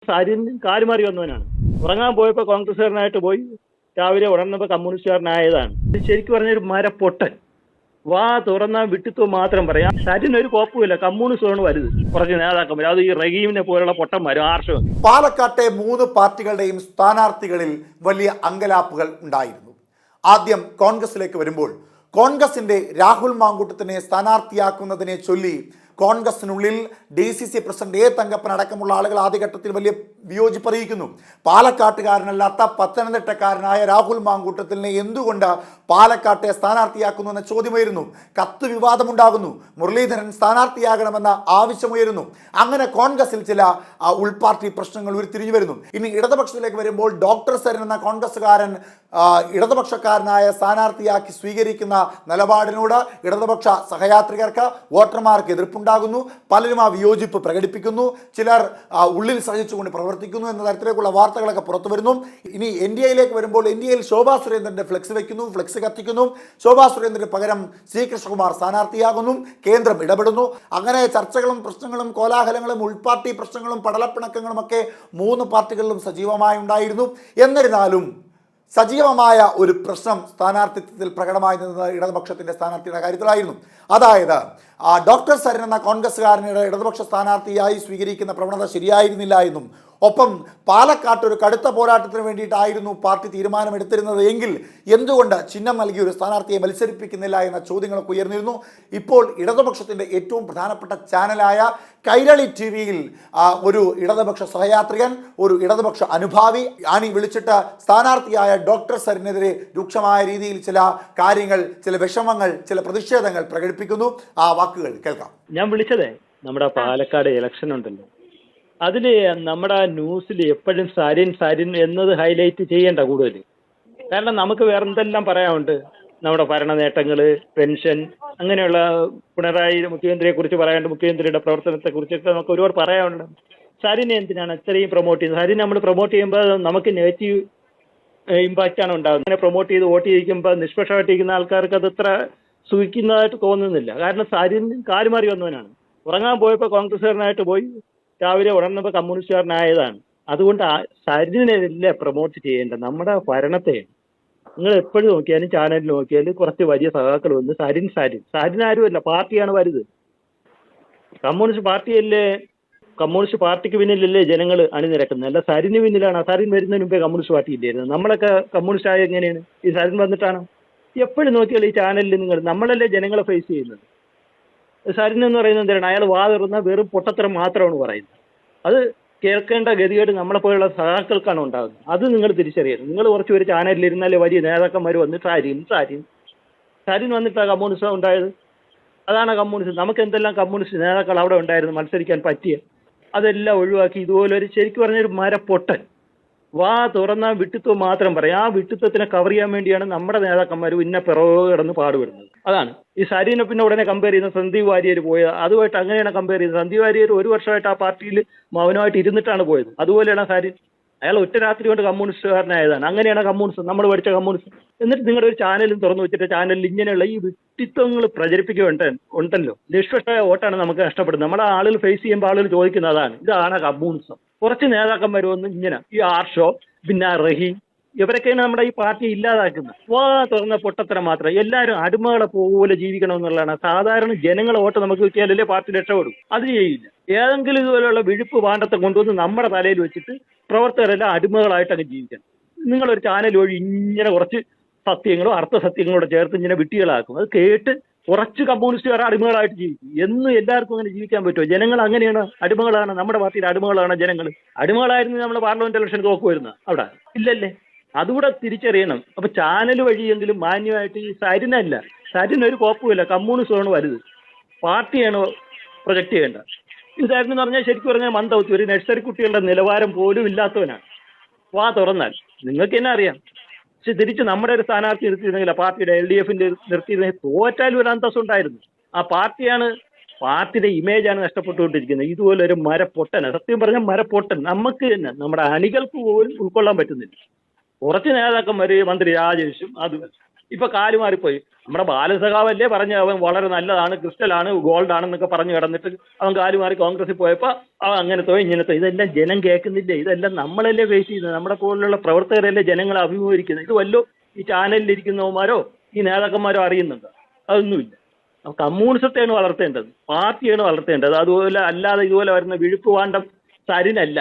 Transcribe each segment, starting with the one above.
സാരിൻ കാലുമാറി വന്നവനാണ്. ഉറങ്ങാൻ പോയപ്പോൾ കോൺഗ്രസ്സുകാരനായിട്ട് പോയി, രാവിലെ ഉണർന്നപ്പോൾ കമ്മ്യൂണിസ്റ്റുകാരനായതാണ്. ഇത് ശരിക്കും പറഞ്ഞൊരു മരപ്പൊട്ടൻ. വാ തുറന്നാൽ വിട്ടിത്വം മാത്രം പറയാം. സരിനൊരു കുഴപ്പമില്ല, കമ്മ്യൂണിസമാണ് വലുത്. കുറച്ച് നേതാക്കന്മാർ, അത് ഈ റഹീമിനെ പോലുള്ള പൊട്ടന്മാരും ആർഷവും. പാലക്കാട്ടെ 3 പാർട്ടികളുടെയും സ്ഥാനാർത്ഥികളിൽ വലിയ അങ്കലാപ്പുകൾ ഉണ്ടായിരുന്നു. ആദ്യം കോൺഗ്രസിലേക്ക് വരുമ്പോൾ കോൺഗ്രസിന്റെ രാഹുൽ മാങ്കൂട്ടത്തിനെ സ്ഥാനാർത്ഥിയാക്കുന്നതിനെ ചൊല്ലി കോൺഗ്രസിനുള്ളിൽ DCC പ്രസിഡന്റ് A തങ്കപ്പൻ അടക്കമുള്ള ആളുകൾ ആദ്യഘട്ടത്തിൽ വലിയ വിയോജിപ്പ് അറിയിക്കുന്നു. പാലക്കാട്ടുകാരനല്ലാത്ത പത്തനംതിട്ടക്കാരനായ രാഹുൽ മാങ്കൂട്ടത്തിനെ എന്തുകൊണ്ട് പാലക്കാട്ടെ സ്ഥാനാർത്ഥിയാക്കുന്നു എന്ന ചോദ്യമായിരുന്നു. കത്ത് വിവാദമുണ്ടാകുന്നു. മുരളീധരൻ സ്ഥാനാർത്ഥിയാകണമെന്ന ആവശ്യമുയരുന്നു. അങ്ങനെ കോൺഗ്രസിൽ ചില ഉൾപാർട്ടി പ്രശ്നങ്ങൾ ഉരുത്തിരിഞ്ഞു വരുന്നു. ഇനി ഇടതുപക്ഷത്തിലേക്ക് വരുമ്പോൾ ഡോക്ടർ സരിൻ എന്ന കോൺഗ്രസ്സുകാരൻ ഇടതുപക്ഷക്കാരനായ സ്ഥാനാർത്ഥിയാക്കി സ്വീകരിക്കുന്ന നിലപാടിനോട് ഇടതുപക്ഷ സഹയാത്രികർക്ക് വോട്ടർമാർക്ക് എതിർപ്പുണ്ടാകുന്നു. പലരും ആ വിയോജിപ്പ് പ്രകടിപ്പിക്കുന്നു. ചിലർ ഉള്ളിൽ സഹിച്ചുകൊണ്ട് പ്രവർത്തിക്കുന്നു എന്ന തരത്തിലേക്കുള്ള വാർത്തകളൊക്കെ പുറത്തു വരുന്നു. ഇനി NDAയിലേക്ക് വരുമ്പോൾ NDAയിൽ ശോഭാ സുരേന്ദ്രന്റെ ഫ്ലെക്സ് വയ്ക്കുന്നു, ഫ്ലെക്സ് കത്തിക്കുന്നു. ശോഭാ സുരേന്ദ്രന് പകരം C കൃഷ്ണകുമാർ സ്ഥാനാർത്ഥിയാകുന്നു. കേന്ദ്രം ഇടപെടുന്നു. അങ്ങനെ ചർച്ചകളും പ്രശ്നങ്ങളും കോലാഹലങ്ങളും ഉൾപാർട്ടി പ്രശ്നങ്ങളും പടലപ്പിണക്കങ്ങളും ഒക്കെ 3 പാർട്ടികളിലും സജീവമായി ഉണ്ടായിരുന്നു. എന്നിരുന്നാലും സജീവമായ ഒരു പ്രശ്നം സ്ഥാനാർത്ഥിത്വത്തിൽ പ്രകടമായി നിന്നത് ഇടതുപക്ഷത്തിന്റെ സ്ഥാനാർത്ഥിയുടെ കാര്യത്തിലായിരുന്നു. അതായത് ഡോക്ടർ സരിൻ എന്ന കോൺഗ്രസ്സുകാരനെ ഇടതുപക്ഷ സ്ഥാനാർത്ഥിയായി സ്വീകരിക്കുന്ന പ്രവണത ശരിയായിരുന്നില്ല എന്നും, ഒപ്പം പാലക്കാട്ട് ഒരു കടുത്ത പോരാട്ടത്തിന് വേണ്ടിയിട്ടായിരുന്നു പാർട്ടി തീരുമാനമെടുത്തിരുന്നത് എങ്കിൽ എന്തുകൊണ്ട് ചിഹ്നം നൽകിയ ഒരു സ്ഥാനാർത്ഥിയെ മത്സരിപ്പിക്കുന്നില്ല എന്ന ചോദ്യങ്ങളൊക്കെ ഉയർന്നിരുന്നു. ഇപ്പോൾ ഇടതുപക്ഷത്തിൻ്റെ ഏറ്റവും പ്രധാനപ്പെട്ട ചാനലായ കൈരളി TV-യിൽ ഒരു ഇടതുപക്ഷ സഹയാത്രികൻ, ഒരു ഇടതുപക്ഷ അനുഭാവി ആണി വിളിച്ചിട്ട് സ്ഥാനാർത്ഥിയായ ഡോക്ടർ സരിനെതിരെ രൂക്ഷമായ രീതിയിൽ ചില കാര്യങ്ങൾ, ചില വിഷമങ്ങൾ, ചില പ്രതിഷേധങ്ങൾ പ്രകടിപ്പിക്കുന്നു. ആ വാക്കുകൾ കേൾക്കാം. ഞാൻ വിളിച്ചതേ നമ്മുടെ പാലക്കാട് ഇലക്ഷൻ ഉണ്ടല്ലോ, അതില് നമ്മുടെ ന്യൂസിൽ എപ്പോഴും സരിൻ എന്നത് ഹൈലൈറ്റ് ചെയ്യേണ്ട കൂടുതൽ. കാരണം നമുക്ക് വേറെ എന്തെല്ലാം പറയാനുണ്ട്. നമ്മുടെ ഭരണ നേട്ടങ്ങൾ, പെൻഷൻ, അങ്ങനെയുള്ള പിണറായി മുഖ്യമന്ത്രിയെ കുറിച്ച് പറയാനുണ്ട്, മുഖ്യമന്ത്രിയുടെ പ്രവർത്തനത്തെ കുറിച്ചൊക്കെ നമുക്ക് ഒരുപാട് പറയാനുണ്ട്. സരിനെ എന്തിനാണ് ഇത്രയും പ്രൊമോട്ട് ചെയ്യുന്നത്? സരിൻ നമ്മൾ പ്രൊമോട്ട് ചെയ്യുമ്പോൾ നമുക്ക് നെഗറ്റീവ് ഇമ്പാക്റ്റ് ആണ് ഉണ്ടാകുന്നത്. അങ്ങനെ പ്രൊമോട്ട് ചെയ്ത് വോട്ട് ചെയ്യിക്കുമ്പോൾ നിഷ്പക്ഷമായിട്ടിരിക്കുന്ന ആൾക്കാർക്ക് അത് ഇത്ര സുഖിക്കുന്നതായിട്ട് തോന്നുന്നില്ല. കാരണം സരിൻ കാലുമാറി വന്നവനാണ്. ഉറങ്ങാൻ പോയപ്പോൾ കോൺഗ്രസ്സുകാരനായിട്ട് പോയി, രാവിലെ ഉണർന്നപ്പോൾ കമ്മ്യൂണിസ്റ്റുകാരനായതാണ്. അതുകൊണ്ട് സരിനെയല്ല പ്രൊമോട്ട് ചെയ്യേണ്ടത്, നമ്മുടെ ഭരണത്തെ. നിങ്ങൾ എപ്പോഴും നോക്കിയാലും ചാനലിൽ നോക്കിയാലും കുറച്ച് വലിയ സഖാക്കൾ വന്ന് സരിൻ ആരുമല്ല, പാർട്ടിയാണ് വലുത്. കമ്മ്യൂണിസ്റ്റ് പാർട്ടിയല്ലേ, കമ്മ്യൂണിസ്റ്റ് പാർട്ടിക്ക് പിന്നിലല്ലേ ജനങ്ങൾ അണിനിരക്കുന്നത്, അല്ല സരിന് പിന്നിലാണ്. സരിൻ വരുന്നതിന് മുമ്പേ കമ്മ്യൂണിസ്റ്റ് പാർട്ടി ഇല്ലായിരുന്നു. നമ്മളൊക്കെ കമ്മ്യൂണിസ്റ്റ് ആയ എങ്ങനെയാണ്? ഈ സരിൻ വന്നിട്ടാണ്. എപ്പോഴും നോക്കിയാൽ ഈ ചാനലിൽ നമ്മളല്ലേ ജനങ്ങളെ ഫേസ് ചെയ്യുന്നത്. സരിൻ എന്ന് പറയുന്നത് എന്തിനാണ്? അയാൾ വാ തുറന്ന വെറും പൊട്ടത്തരം മാത്രമാണ് പറയുന്നത്. അത് കേൾക്കേണ്ട ഗതികേട് നമ്മളെപ്പോലുള്ള സഹാക്കൾക്കാണ് ഉണ്ടാകുന്നത്. അത് നിങ്ങൾ തിരിച്ചറിയണം. നിങ്ങൾ കുറച്ച് പേര് ചാനലിലിരുന്നാലേ വലിയ നേതാക്കന്മാർ വന്ന് സരിൻ വന്നിട്ടാണ് കമ്മ്യൂണിസം ഉണ്ടായത്. അതാണ് കമ്മ്യൂണിസം. നമുക്ക് എന്തെല്ലാം കമ്മ്യൂണിസ്റ്റ് നേതാക്കൾ അവിടെ ഉണ്ടായിരുന്നു മത്സരിക്കാൻ പറ്റിയ, അതെല്ലാം ഒഴിവാക്കി ഇതുപോലെ ഒരു ശരിക്കും പറഞ്ഞൊരു മരപ്പൊട്ടൻ. വാ തുറന്നാൽ വിട്ടിത്വം മാത്രം പറയാം. ആ വിട്ടിത്വത്തിനെ കവർ ചെയ്യാൻ വേണ്ടിയാണ് നമ്മുടെ നേതാക്കന്മാർ പിന്നെ പിറകെ കിടന്ന് പാടുപെടുന്നത്. അതാണ് ഈ സരിനെ പിന്നെ ഉടനെ കമ്പയർ ചെയ്യുന്ന സന്ദീപ് വാര്യർ പോയത്. അതുമായിട്ട് അങ്ങനെയാണ് കമ്പയർ ചെയ്യുന്നത്. സന്ദീപ് വാര്യർ 1 വർഷമായിട്ട് ആ പാർട്ടിയിൽ മൗനമായിട്ട് ഇരുന്നിട്ടാണ് പോയത്. അതുപോലെയാണ് സരിൻ. അയാൾ ഒറ്റ രാത്രി കൊണ്ട് കമ്മ്യൂണിസ്റ്റുകാരനായതാണ്. അങ്ങനെയാണ് കമ്മ്യൂണിസം, നമ്മൾ പഠിച്ച കമ്മ്യൂണിസം. എന്നിട്ട് നിങ്ങളുടെ ഒരു ചാനലും തുറന്നു വെച്ചിട്ട് ചാനലിൽ ഇങ്ങനെയുള്ള ഈ വിട്ടിത്വങ്ങൾ പ്രചരിപ്പിക്കുന്നുണ്ടല്ലോ. നിഷ്പക്ഷമായ വോട്ടാണ് നമുക്ക് നഷ്ടപ്പെടുന്നത്. നമ്മുടെ ആളുകൾ ഫേസ് ചെയ്യുമ്പോൾ ആളുകൾ ചോദിക്കുന്നത് അതാണ്, ഇതാണ് കമ്മ്യൂണിസം. കുറച്ച് നേതാക്കന്മാർ വന്ന് ഇങ്ങനെ ഈ ആർഷോ, പിന്നെ റഹീം, ഇവരൊക്കെയാണ് നമ്മുടെ ഈ പാർട്ടി ഇല്ലാതാക്കുന്നത്. വാ തുറന്ന പൊട്ടത്തരം മാത്രം. എല്ലാവരും അടിമകളെ പോലെ ജീവിക്കണം എന്നുള്ളതാണ്. സാധാരണ ജനങ്ങളെ വോട്ട് നമുക്ക് കിട്ടിയാലല്ലേ പാർട്ടി രക്ഷപ്പെടും. അത് ചെയ്യില്ല. ഏതെങ്കിലും ഇതുപോലെയുള്ള വിഴുപ്പ് പാണ്ടത്തെ കൊണ്ടുവന്ന് നമ്മുടെ തലയിൽ വെച്ചിട്ട് പ്രവർത്തകരെല്ലാം അടിമകളായിട്ട് അങ്ങ് ജീവിക്കണം. നിങ്ങളൊരു ചാനൽ വഴി ഇങ്ങനെ കുറച്ച് സത്യങ്ങളോ അർത്ഥസത്യങ്ങളോട് ചേർത്ത് ഇങ്ങനെ വിട്ടികളാക്കും. അത് കേട്ട് കുറച്ച് കമ്മ്യൂണിസ്റ്റുകാർ അടിമകളായിട്ട് ജീവിക്കും. എന്നും എല്ലാവർക്കും അങ്ങനെ ജീവിക്കാൻ പറ്റുമോ? ജനങ്ങൾ അങ്ങനെയാണ്, അടിമകളാണ്. നമ്മുടെ പാർട്ടിയുടെ അടിമകളാണ് ജനങ്ങൾ. അടിമകളായിരുന്നു നമ്മൾ പാർലമെന്റ് ഇലക്ഷൻ തോക്കുവരുന്നത് അവിടെ ഇല്ലല്ലേ? അതുകൂടെ തിരിച്ചറിയണം. അപ്പൊ ചാനൽ വഴിയെങ്കിലും മാന്യമായിട്ട് ഈ സരിനൊരു കുഴപ്പമില്ല, കമ്മ്യൂണിസമാണ് വലുത്, പാർട്ടിയാണ് പ്രൊജക്ട് ചെയ്യേണ്ടത്. ഈ സരിൻ എന്ന് പറഞ്ഞാൽ ശരിക്കും പറഞ്ഞാൽ മന്ദബുദ്ധി, ഒരു നഴ്സറി കുട്ടികളുടെ നിലവാരം പോലും ഇല്ലാത്തവനാണ്. വാ തുറന്നാൽ നിങ്ങൾക്ക് തന്നെ അറിയാം. പക്ഷെ തിരിച്ച് നമ്മുടെ ഒരു സ്ഥാനാർത്ഥി നിർത്തിയിരുന്നെങ്കിൽ, പാർട്ടിയുടെ LDF-ന്റെ നിർത്തിയിരുന്നെങ്കിൽ തോറ്റാലും ഒരു അന്തസ്സുണ്ടായിരുന്നു. ആ പാർട്ടിയുടെ ഇമേജാണ് നഷ്ടപ്പെട്ടുകൊണ്ടിരിക്കുന്നത്. ഇതുപോലെ ഒരു മരപ്പൊട്ടനാണ്, സത്യം പറഞ്ഞാൽ മരപ്പൊട്ടൻ. നമുക്ക് തന്നെ നമ്മുടെ അണികൾക്ക് പോലും ഉൾക്കൊള്ളാൻ പറ്റുന്നില്ല. കുറച്ച് നേതാക്കന്മാർ, മന്ത്രി രാജേഷും, അത് ഇപ്പൊ കാല് മാറിപ്പോയി. നമ്മുടെ ബാലസഖാവല്ലേ പറഞ്ഞ അവൻ വളരെ നല്ലതാണ്, ക്രിസ്റ്റലാണ്, ഗോൾഡ് ആണെന്നൊക്കെ പറഞ്ഞു കിടന്നിട്ട് അവൻ കാല് മാറി കോൺഗ്രസിൽ പോയപ്പോ അവൻ അങ്ങനത്തോ ഇങ്ങനത്തോ. ഇതെല്ലാം ജനം കേൾക്കുന്നില്ലേ? ഇതെല്ലാം നമ്മളല്ലേ ഫേസ് ചെയ്യുന്നത്? നമ്മുടെ പോലുള്ള പ്രവർത്തകരല്ലേ ജനങ്ങളെ അഭിമുഖീകരിക്കുന്നത്? ഇത് വല്ലോ ഈ ചാനലിൽ ഇരിക്കുന്നവന്മാരോ ഈ നേതാക്കന്മാരോ അറിയുന്നുണ്ടോ? അതൊന്നുമില്ല. കമ്മ്യൂണിസത്തെയാണ് വളർത്തേണ്ടത്, പാർട്ടിയാണ് വളർത്തേണ്ടത്. അതുപോലെ അല്ലാതെ ഇതുപോലെ വരുന്ന വിഴുക്കുവാണ്ടം സരിനല്ല.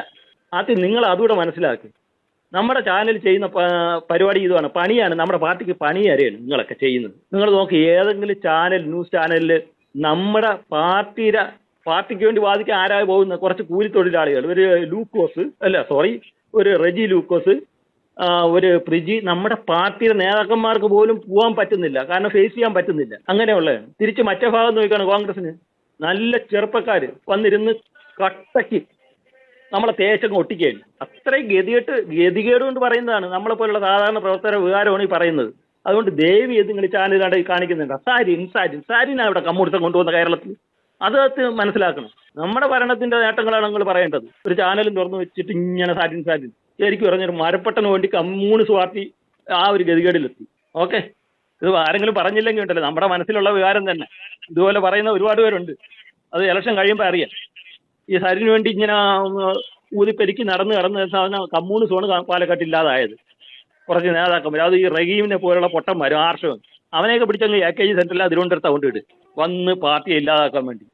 ആദ്യം നിങ്ങൾ അതുകൂടെ മനസ്സിലാക്കി. നമ്മുടെ ചാനൽ ചെയ്യുന്ന പരിപാടി ഇതുമാണ്, പണിയാണ്. നമ്മുടെ പാർട്ടിക്ക് പണി ആരെയാണ് നിങ്ങളൊക്കെ ചെയ്യുന്നത്? നിങ്ങൾ നോക്കി ഏതെങ്കിലും ചാനൽ, ന്യൂസ് ചാനലിൽ നമ്മുടെ പാർട്ടിക്ക് വേണ്ടി വാദിക്കാൻ ആരായി പോകുന്ന കുറച്ച് കൂലിത്തൊഴിലാളികൾ, ഒരു ലൂക്കോസ് ഒരു റെജി ലൂക്കോസ്, ഒരു പ്രിജി, നമ്മുടെ പാർട്ടിയുടെ നേതാക്കന്മാർക്ക് പോലും പോകാൻ പറ്റുന്നില്ല. കാരണം ഫേസ് ചെയ്യാൻ പറ്റുന്നില്ല. അങ്ങനെയുള്ളതാണ്. തിരിച്ച് മറ്റേ ഭാഗം നോക്കിയാണ് കോൺഗ്രസിന് നല്ല ചെറുപ്പക്കാർ വന്നിരുന്ന് കട്ടയ്ക്ക് നമ്മളെ തേച്ചങ്ങ് ഒട്ടിക്കുകയാണ്. അത്രയും ഗതികേട് കൊണ്ട് പറയുന്നതാണ്. നമ്മളെ പോലുള്ള സാധാരണ പ്രവർത്തകര വികാരമാണ് ഈ പറയുന്നത്. അതുകൊണ്ട് ദേവി ഇത് നിങ്ങൾ ചാനലിനായിട്ട് കാണിക്കുന്നുണ്ട്. സാരിനാണ് ഇവിടെ കമ്മ്യൂണിസം കൊണ്ടുവന്ന കേരളത്തിൽ. അത് മനസ്സിലാക്കണം. നമ്മുടെ ഭരണത്തിന്റെ നേട്ടങ്ങളാണ് നിങ്ങൾ പറയേണ്ടത്. ഒരു ചാനലും തുറന്നു വെച്ചിട്ട് ഇങ്ങനെ സാരിൻ ശരിക്കും പറഞ്ഞൊരു മരപ്പട്ടന് വേണ്ടി കമ്മ്യൂണിസ്റ്റ് പാർട്ടി ആ ഒരു ഗതികേടിലെത്തി. ഓക്കെ, ഇത് ആരെങ്കിലും പറഞ്ഞില്ലെങ്കിൽ ഉണ്ടല്ലോ, നമ്മുടെ മനസ്സിലുള്ള വികാരം തന്നെ. ഇതുപോലെ പറയുന്ന ഒരുപാട് പേരുണ്ട്. അത് ഇലക്ഷൻ കഴിയുമ്പോൾ അറിയാം. ഈ സരിന് വേണ്ടി ഇങ്ങനെ ഊതിപ്പെരുക്കി നടന്ന് സാധനം കമ്മ്യൂണിസമാണ് പാലക്കാട്ട് ഇല്ലാതായത്. കുറച്ച് നേതാക്കന്മാർ, അത് ഈ റഹീമിനെ പോലുള്ള പൊട്ടന്മാരും ആർഷവും അവനെയൊക്കെ പിടിച്ചങ്ങ് AKG സെന്ററിൽ തിരുവനന്തപുരത്ത് കൊണ്ടിട്ട് വന്ന് പാർട്ടിയെ ഇല്ലാതാക്കാൻ വേണ്ടി.